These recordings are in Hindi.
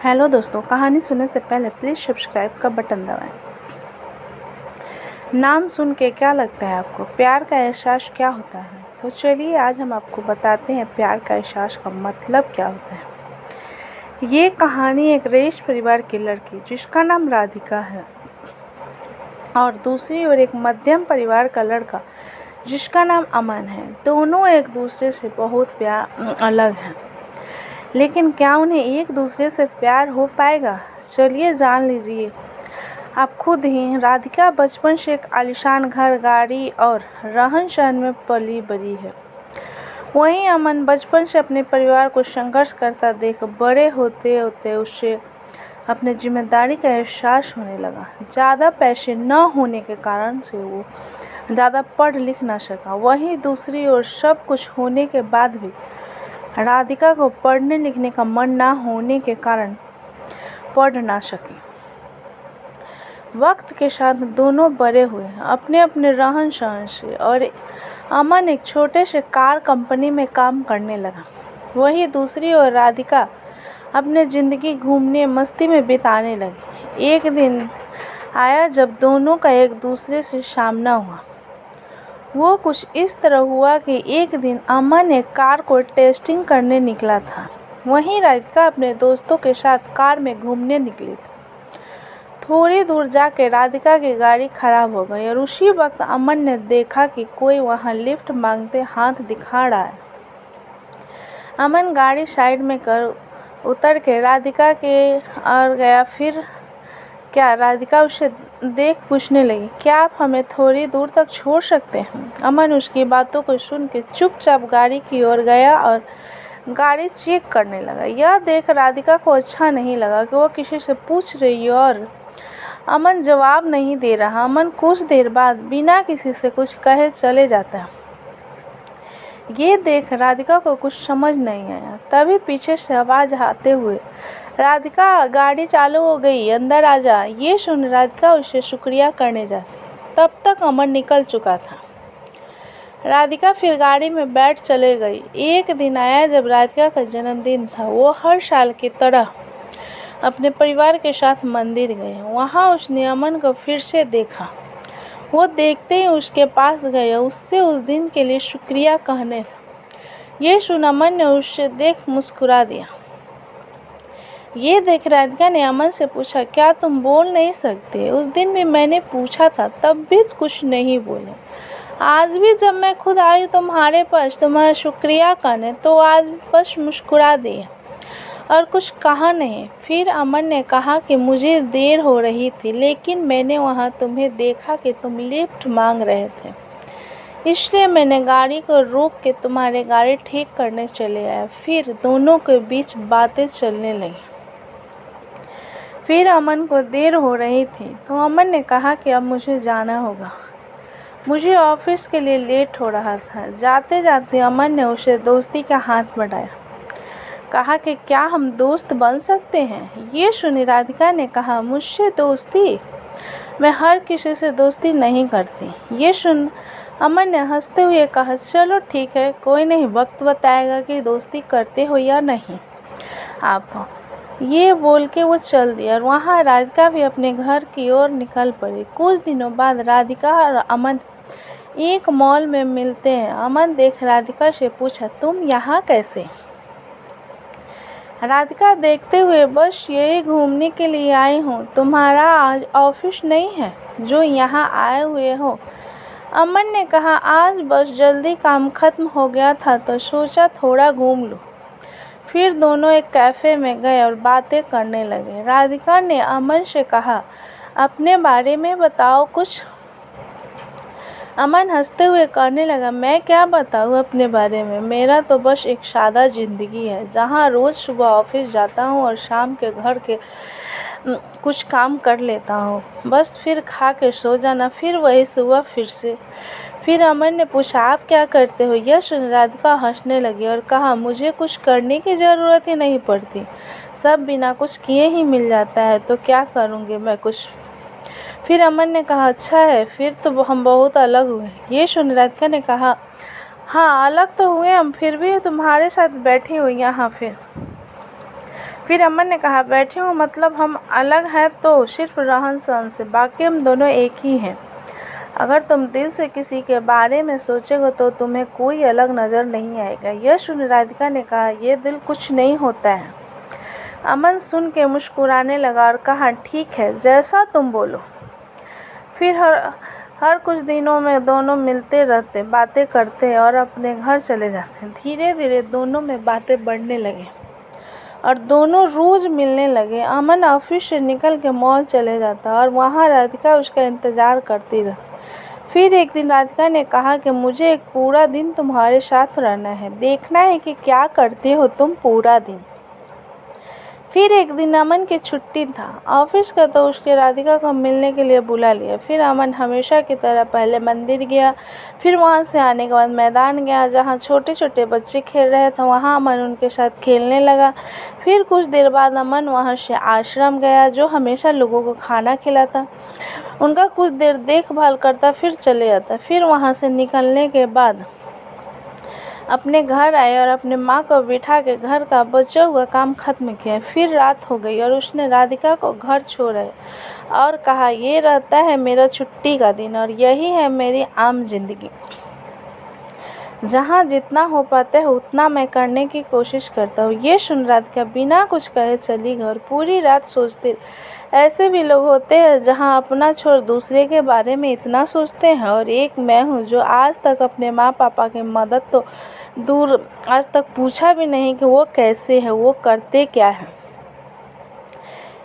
हेलो दोस्तों, कहानी सुनने से पहले प्लीज़ सब्सक्राइब का बटन दबाएं। नाम सुन के क्या लगता है आपको? प्यार का एहसास क्या होता है? तो चलिए आज हम आपको बताते हैं प्यार का एहसास का मतलब क्या होता है। ये कहानी एक रईस परिवार की लड़की जिसका नाम राधिका है और दूसरी ओर एक मध्यम परिवार का लड़का जिसका नाम अमन है। दोनों एक दूसरे से बहुत अलग हैं, लेकिन क्या उन्हें एक दूसरे से प्यार हो पाएगा? चलिए जान लीजिए आप खुद ही। राधिका बचपन से एक आलीशान घर, गाड़ी और रहन-सहन में पली बड़ी है। वहीं अमन बचपन से अपने परिवार को संघर्ष करता देख बड़े होते होते उसे अपने जिम्मेदारी का एहसास होने लगा। ज़्यादा पैसे न होने के कारण से वो ज़्यादा पढ़ लिख न सका। वहीं दूसरी ओर सब कुछ होने के बाद भी राधिका को पढ़ने लिखने का मन ना होने के कारण पढ़ ना सकी। वक्त के साथ दोनों बड़े हुए अपने अपने रहन सहन से और अमन एक छोटे से कार कंपनी में काम करने लगा। वहीं दूसरी ओर राधिका अपने ज़िंदगी घूमने मस्ती में बिताने लगी। एक दिन आया जब दोनों का एक दूसरे से सामना हुआ। वो कुछ इस तरह हुआ कि एक दिन अमन एक कार को टेस्टिंग करने निकला था। वहीं राधिका अपने दोस्तों के साथ कार में घूमने निकली थी। थोड़ी दूर जाकर राधिका की गाड़ी खराब हो गई और उसी वक्त अमन ने देखा कि कोई वहां लिफ्ट मांगते हाथ दिखा रहा है। अमन गाड़ी साइड में कर उतर के राधिका के और गया। फिर क्या राधिका उसे देख पूछने लगी, क्या आप हमें थोड़ी दूर तक छोड़ सकते हैं? अमन उसकी बातों को सुन के चुपचाप गाड़ी की ओर गया और गाड़ी चेक करने लगा। यह देख राधिका को अच्छा नहीं लगा कि वो किसी से पूछ रही है और अमन जवाब नहीं दे रहा। अमन कुछ देर बाद बिना किसी से कुछ कहे चले जाता है। ये देख राधिका को कुछ समझ नहीं आया। तभी पीछे से आवाज़ आते हुए, राधिका गाड़ी चालू हो गई, अंदर आ जा। ये सुन राधिका उसे शुक्रिया करने जाती, तब तक अमन निकल चुका था। राधिका फिर गाड़ी में बैठ चले गई। एक दिन आया जब राधिका का जन्मदिन था। वो हर साल की तरह अपने परिवार के साथ मंदिर गए। वहाँ उसने अमन को फिर से देखा। वो देखते ही उसके पास गए, उससे उस दिन के लिए शुक्रिया कहने। ये सुन अमन ने उसे देख मुस्कुरा दिया। ये देख राधिका ने अमन से पूछा, क्या तुम बोल नहीं सकते? उस दिन भी मैंने पूछा था, तब भी कुछ नहीं बोले। आज भी जब मैं खुद आई तुम्हारे पास तुम्हारा शुक्रिया करने, तो आज बस मुस्कुरा दिया और कुछ कहा नहीं। फिर अमन ने कहा कि मुझे देर हो रही थी, लेकिन मैंने वहाँ तुम्हें देखा कि तुम लिफ्ट मांग रहे थे, इसलिए मैंने गाड़ी को रोक के तुम्हारी गाड़ी ठीक करने चले आया। फिर दोनों के बीच बातें चलने लगी। फिर अमन को देर हो रही थी तो अमन ने कहा कि अब मुझे जाना होगा, मुझे ऑफिस के लिए लेट हो रहा था। जाते जाते अमन ने उसे दोस्ती का हाथ बढ़ाया, कहा कि क्या हम दोस्त बन सकते हैं? ये सुनी राधिका ने कहा, मुझसे दोस्ती? मैं हर किसी से दोस्ती नहीं करती। ये सुन अमन ने हंसते हुए कहा, चलो ठीक है, कोई नहीं, वक्त बताएगा कि दोस्ती करते हो या नहीं आप। ये बोल के वो चल दिया और वहाँ राधिका भी अपने घर की ओर निकल पड़ी। कुछ दिनों बाद राधिका और अमन एक मॉल में मिलते हैं। अमन देख राधिका से पूछा, तुम यहाँ कैसे? राधिका देखते हुए, बस यही घूमने के लिए आई हूँ, तुम्हारा आज ऑफिस नहीं है जो यहाँ आए हुए हो? अमन ने कहा, आज बस जल्दी काम खत्म हो गया था तो सोचा थोड़ा घूम लूँ। फिर दोनों एक कैफ़े में गए और बातें करने लगे। राधिका ने अमन से कहा, अपने बारे में बताओ कुछ। अमन हंसते हुए कहने लगा, मैं क्या बताऊँ अपने बारे में, मेरा तो बस एक सादा ज़िंदगी है जहाँ रोज़ सुबह ऑफिस जाता हूँ और शाम के घर के कुछ काम कर लेता हूँ, बस फिर खा के सो जाना, फिर वही सुबह फिर से। फिर अमन ने पूछा, आप क्या करते हो? यह सुन राधिका हंसने लगी और कहा, मुझे कुछ करने की ज़रूरत ही नहीं पड़ती, सब बिना कुछ किए ही मिल जाता है, तो क्या करूँगी मैं कुछ। फिर अमन ने कहा, अच्छा है, फिर तो हम बहुत अलग हुए। ये सुन राधिका ने कहा, हाँ अलग तो हुए हम, फिर भी तुम्हारे साथ बैठी हुई यहाँ। फिर अमन ने कहा, बैठी हूँ मतलब हम अलग हैं तो सिर्फ रहन सहन से, बाकी हम दोनों एक ही हैं। अगर तुम दिल से किसी के बारे में सोचोगे तो तुम्हें कोई अलग नज़र नहीं आएगा। यह सुन राधिका ने कहा, ये दिल कुछ नहीं होता है। अमन सुन के मुस्कुराने लगा और कहा, ठीक है, जैसा तुम बोलो। फिर हर कुछ दिनों में दोनों मिलते रहते, बातें करते और अपने घर चले जाते। धीरे धीरे दोनों में बातें बढ़ने लगी और दोनों रोज़ मिलने लगे। अमन ऑफिस से निकल के मॉल चले जाता और वहाँ राधिका उसका इंतज़ार करती रहती। फिर एक दिन राधिका ने कहा कि मुझे एक पूरा दिन तुम्हारे साथ रहना है, देखना है कि क्या करते हो तुम पूरा दिन। फिर एक दिन अमन की छुट्टी था ऑफिस का, तो उसके राधिका को मिलने के लिए बुला लिया। फिर अमन हमेशा की तरह पहले मंदिर गया, फिर वहाँ से आने के बाद मैदान गया जहाँ छोटे छोटे बच्चे खेल रहे थे, वहाँ अमन उनके साथ खेलने लगा। फिर कुछ देर बाद अमन वहाँ से आश्रम गया जो हमेशा लोगों को खाना खिलाता, उनका कुछ देर देखभाल करता, फिर चले जाता। फिर वहाँ से निकलने के बाद अपने घर आए और अपने माँ को बिठा के घर का बचा हुआ काम खत्म किया। फिर रात हो गई और उसने राधिका को घर छोड़ा और कहा, ये रहता है मेरा छुट्टी का दिन और यही है मेरी आम जिंदगी, जहाँ जितना हो पाता है उतना मैं करने की कोशिश करता हूँ। ये सुन राधिका बिना कुछ कहे चली गई और पूरी रात सोचती। ऐसे भी लोग होते हैं जहाँ अपना छोड़ दूसरे के बारे में इतना सोचते हैं, और एक मैं हूँ जो आज तक अपने माँ पापा की मदद तो दूर आज तक पूछा भी नहीं कि वो कैसे हैं, वो करते क्या हैं।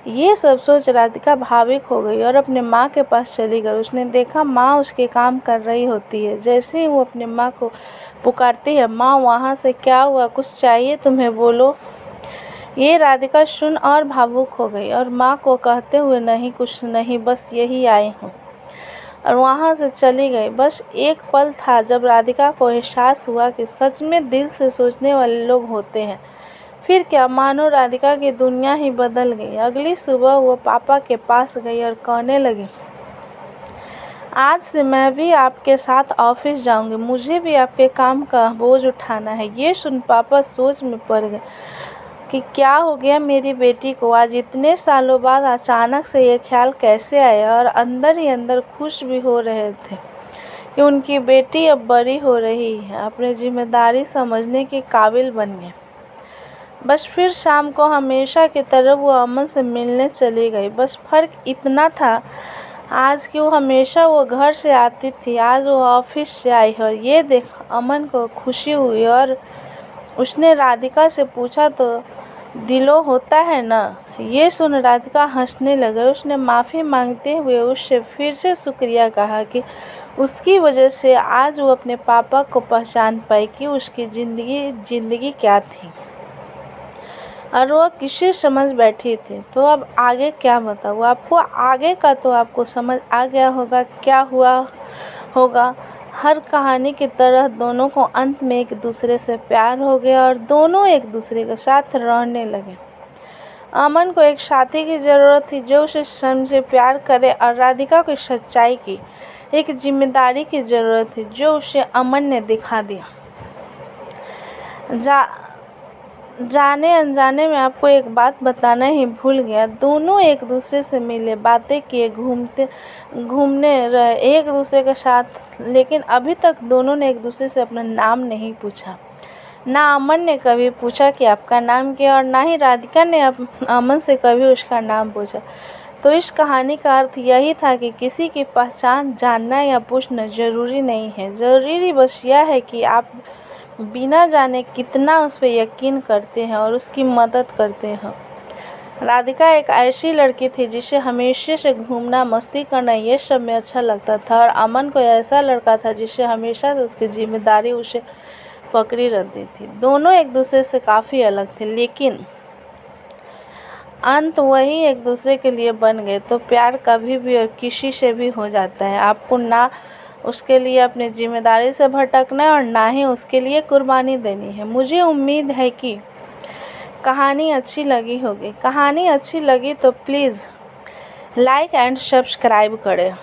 ये सब सोच राधिका भावुक हो गई और अपने माँ के पास चली गई। उसने देखा माँ उसके काम कर रही होती है। जैसे ही वो अपने माँ को पुकारती है, माँ वहाँ से, क्या हुआ, कुछ चाहिए तुम्हें, बोलो। ये राधिका सुन और भावुक हो गई और माँ को कहते हुए, नहीं कुछ नहीं, बस यही आई हूँ, और वहाँ से चली गई। बस एक पल था जब राधिका को एहसास हुआ कि सच में दिल से सोचने वाले लोग होते हैं। फिर क्या, मानो राधिका की दुनिया ही बदल गई। अगली सुबह वो पापा के पास गई और कहने लगी, आज से मैं भी आपके साथ ऑफिस जाऊंगी, मुझे भी आपके काम का बोझ उठाना है। ये सुन पापा सोच में पड़ गए कि क्या हो गया मेरी बेटी को, आज इतने सालों बाद अचानक से ये ख्याल कैसे आया। और अंदर ही अंदर खुश भी हो रहे थे कि उनकी बेटी अब बड़ी हो रही है, अपनी जिम्मेदारी समझने के काबिल बन गई। बस फिर शाम को हमेशा की तरह वो अमन से मिलने चली गई। बस फ़र्क इतना था आज कि वो हमेशा वो घर से आती थी, आज वो ऑफिस से आई है। और ये देख अमन को खुशी हुई और उसने राधिका से पूछा, तो दिलो होता है ना। ये सुन राधिका हंसने लगी। उसने माफ़ी मांगते हुए उससे फिर से शुक्रिया कहा कि उसकी वजह से आज वो अपने पापा को पहचान पाई कि उसकी ज़िंदगी क्या थी और वो किसे समझ बैठी थी। तो अब आगे क्या बताऊँ आपको, आगे का तो आपको समझ आ गया होगा क्या हुआ होगा। हर कहानी की तरह दोनों को अंत में एक दूसरे से प्यार हो गया और दोनों एक दूसरे के साथ रहने लगे। अमन को एक साथी की ज़रूरत थी जो उसे समझे, प्यार करे, और राधिका को सच्चाई की एक जिम्मेदारी की ज़रूरत थी जो उसे अमन ने दिखा दिया। जाने अनजाने में आपको एक बात बताना ही भूल गया, दोनों एक दूसरे से मिले, बातें किए, घूमने रहे एक दूसरे के साथ, लेकिन अभी तक दोनों ने एक दूसरे से अपना नाम नहीं पूछा। ना अमन ने कभी पूछा कि आपका नाम क्या, और ना ही राधिका ने अमन से कभी उसका नाम पूछा। तो इस कहानी का अर्थ यही था कि किसी की पहचान जानना या पूछना ज़रूरी नहीं है, ज़रूरी बस यह है कि आप बिना जाने कितना उस पर यकीन करते हैं और उसकी मदद करते हैं। राधिका एक ऐसी लड़की थी जिसे हमेशा से घूमना, मस्ती करना, ये सब में अच्छा लगता था, और अमन को ऐसा लड़का था जिसे हमेशा से उसकी जिम्मेदारी उसे पकड़ी रहती थी। दोनों एक दूसरे से काफ़ी अलग थे, लेकिन अंत वही एक दूसरे के लिए बन गए। तो प्यार कभी भी और किसी से भी हो जाता है, आपको ना उसके लिए अपनी जिम्मेदारी से भटकना है और ना ही उसके लिए कुर्बानी देनी है। मुझे उम्मीद है कि कहानी अच्छी लगी होगी। कहानी अच्छी लगी तो प्लीज़ लाइक एंड सब्सक्राइब करें।